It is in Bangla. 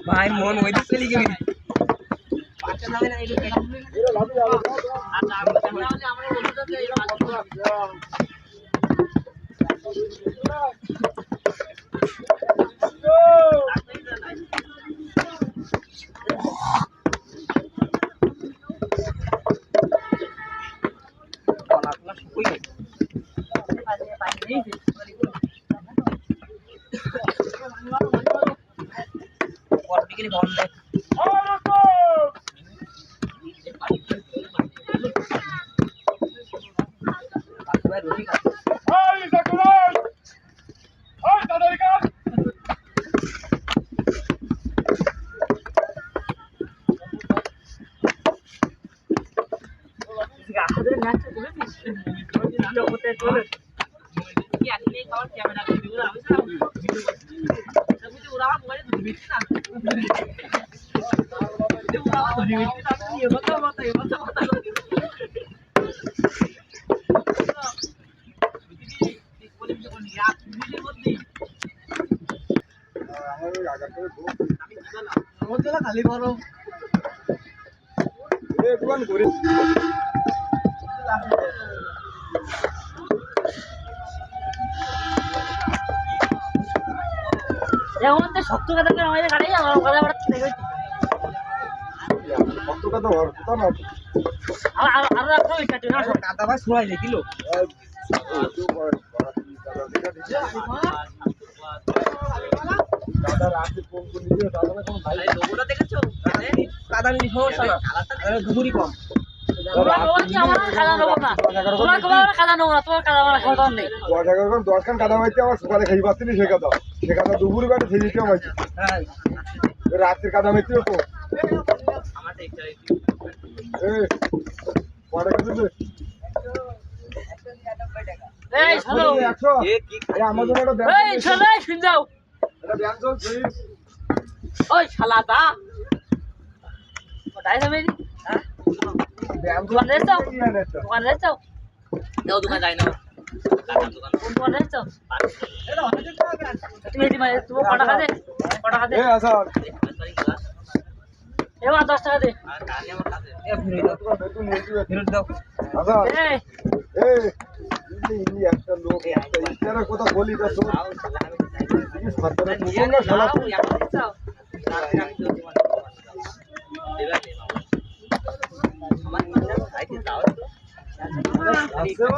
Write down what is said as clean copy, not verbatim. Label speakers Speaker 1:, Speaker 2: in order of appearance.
Speaker 1: ভাই মন ওই দিক চলে গেলি পাঁচটা নামে না এটা আমরা বলতে যে এই খালি বড় একবার ঘুরে
Speaker 2: যেমন তো শক্ত কথা করে আমাদের গাড়ি আমার কথা বড় ঠিক আছে
Speaker 1: কত কত হর কত না
Speaker 2: আর আর রাখো এটা তো
Speaker 1: কাদা ভাই ছড়াই দিল দাদা রাতে ফোন করে দিও দাদা কোন ভাই লোগোটা দেখেছো কাদা নি সমস্যা না কালারটা দুপুরি কম
Speaker 2: তোমরা কি আমার কাদা নেবো না তোমরা কবার কাদা নেবো না তোমার কাদা আমার খাওয়া নেই
Speaker 1: 10 খান কাদা মাইতে আমার সকালে খাই পাচ্ছি সে কাদা দুপুরি কাটে সেই দিতে মাইতে হ্যাঁ রাতের কাদা মাইতে তো আমার একটা এই পড়া কত দে
Speaker 2: এই চলো
Speaker 1: 100 এ কি আমার জন্য একটা ব্যাগ
Speaker 2: এই চলো শুন যাও
Speaker 1: এটা ব্যাগ চল প্লিজ
Speaker 2: ওই শালাটা কোথায় যাবে হ্যাঁ দোকানে যাও দোকানে যাও যাও দোকানে যাই না কোন দোকানে যাও তুমি দি মানে তুমি কত টাকা দে
Speaker 1: এ আসার
Speaker 2: এবার 10 টাকা দে
Speaker 1: আর কানে আমার কাছে এ ফিরত দাও আসার
Speaker 2: এই
Speaker 1: এই ইনি একটা লোক ইতারা কথা বলি তো এই সরকারে মুগঙ্গা শালা আমার মনে হয় দাও